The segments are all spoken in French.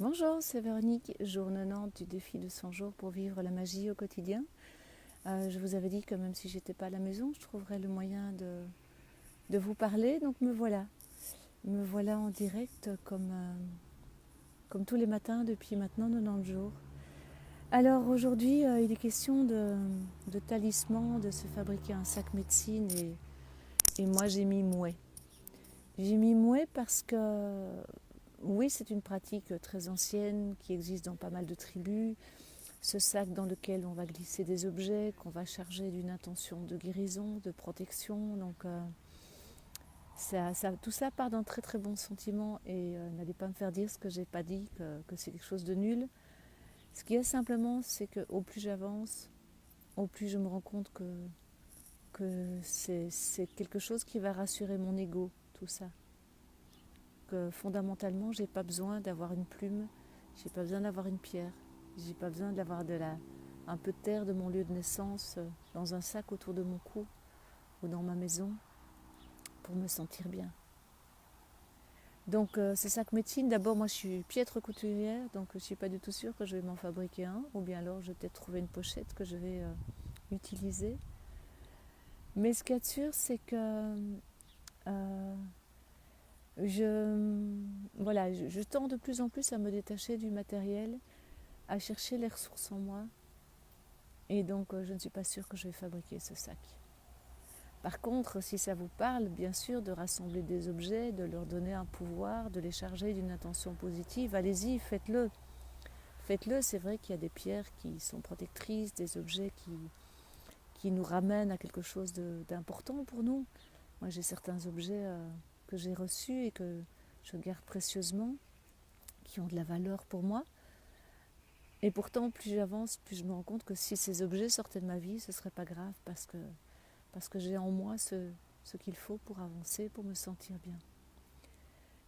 Bonjour, c'est Véronique, jour 90 du défi de 100 jours pour vivre la magie au quotidien. Je vous avais dit que même si j'étais pas à la maison, je trouverais le moyen de vous parler. Donc me voilà. Me voilà en direct comme tous les matins depuis maintenant 90 jours. Alors aujourd'hui, il est question de talisman, de se fabriquer un sac médecine et moi j'ai mis mouet. J'ai mis mouet parce que oui, c'est une pratique très ancienne qui existe dans pas mal de tribus. Ce sac dans lequel on va glisser des objets, qu'on va charger d'une intention de guérison, de protection. Donc tout ça part d'un très très bon sentiment et n'allez pas me faire dire ce que j'ai pas dit, que c'est quelque chose de nul. Ce qui est simplement, c'est qu'au plus j'avance, au plus je me rends compte que c'est quelque chose qui va rassurer mon ego, tout ça. Que fondamentalement, j'ai pas besoin d'avoir une plume, j'ai pas besoin d'avoir une pierre, j'ai pas besoin d'avoir un peu de terre de mon lieu de naissance dans un sac autour de mon cou ou dans ma maison pour me sentir bien. Donc ce sac médecine, d'abord moi je suis piètre couturière, donc je suis pas du tout sûre que je vais m'en fabriquer un, ou bien alors je vais peut-être trouver une pochette que je vais utiliser. Mais ce qu'il y a de sûr, c'est que euh, je tends de plus en plus à me détacher du matériel, à chercher les ressources en moi. Et donc, je ne suis pas sûre que je vais fabriquer ce sac. Par contre, si ça vous parle, bien sûr, de rassembler des objets, de leur donner un pouvoir, de les charger d'une intention positive, allez-y, faites-le. Faites-le, c'est vrai qu'il y a des pierres qui sont protectrices, des objets qui nous ramènent à quelque chose d'important pour nous. Moi, j'ai certains objets que j'ai reçus et que je garde précieusement, qui ont de la valeur pour moi. Et pourtant, plus j'avance, plus je me rends compte que si ces objets sortaient de ma vie, ce ne serait pas grave parce que j'ai en moi ce qu'il faut pour avancer, pour me sentir bien.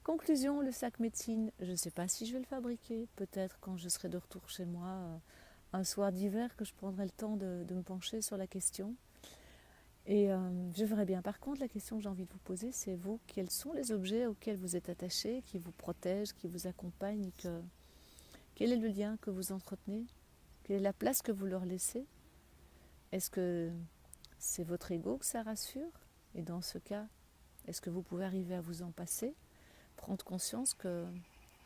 Conclusion, le sac médecine, je ne sais pas si je vais le fabriquer. Peut-être quand je serai de retour chez moi, un soir d'hiver, que je prendrai le temps de me pencher sur la question. Et je verrai bien. Par contre, la question que j'ai envie de vous poser, c'est vous, quels sont les objets auxquels vous êtes attachés, qui vous protègent, qui vous accompagnent, quel est le lien que vous entretenez? Quelle est la place que vous leur laissez? Est-ce que c'est votre ego que ça rassure? Et dans ce cas, est-ce que vous pouvez arriver à vous en passer? Prendre conscience que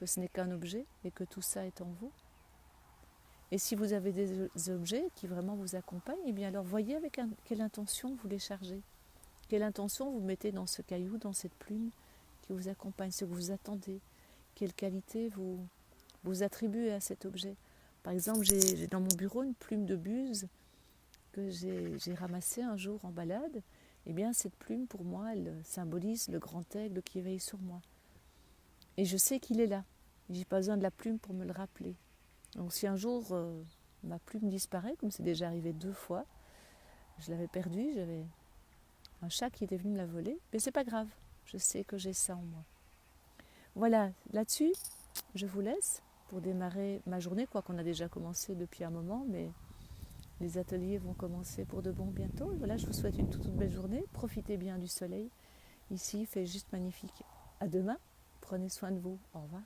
ce n'est qu'un objet et que tout ça est en vous? Et si vous avez des objets qui vraiment vous accompagnent, eh bien alors voyez avec quelle intention vous les chargez. Quelle intention vous mettez dans ce caillou, dans cette plume qui vous accompagne, ce que vous attendez. Quelle qualité vous attribuez à cet objet. Par exemple, j'ai dans mon bureau une plume de buse que j'ai ramassée un jour en balade. Eh bien, cette plume, pour moi, elle symbolise le grand aigle qui veille sur moi. Et je sais qu'il est là. Je n'ai pas besoin de la plume pour me le rappeler. Donc si un jour ma plume disparaît, comme c'est déjà arrivé 2 fois, je l'avais perdue, j'avais un chat qui était venu me la voler, mais c'est pas grave, je sais que j'ai ça en moi. Voilà, là-dessus, je vous laisse pour démarrer ma journée, quoi qu'on a déjà commencé depuis un moment, mais les ateliers vont commencer pour de bon bientôt. Et voilà, je vous souhaite une toute belle journée, profitez bien du soleil. Ici, il fait juste magnifique. À demain, prenez soin de vous, au revoir.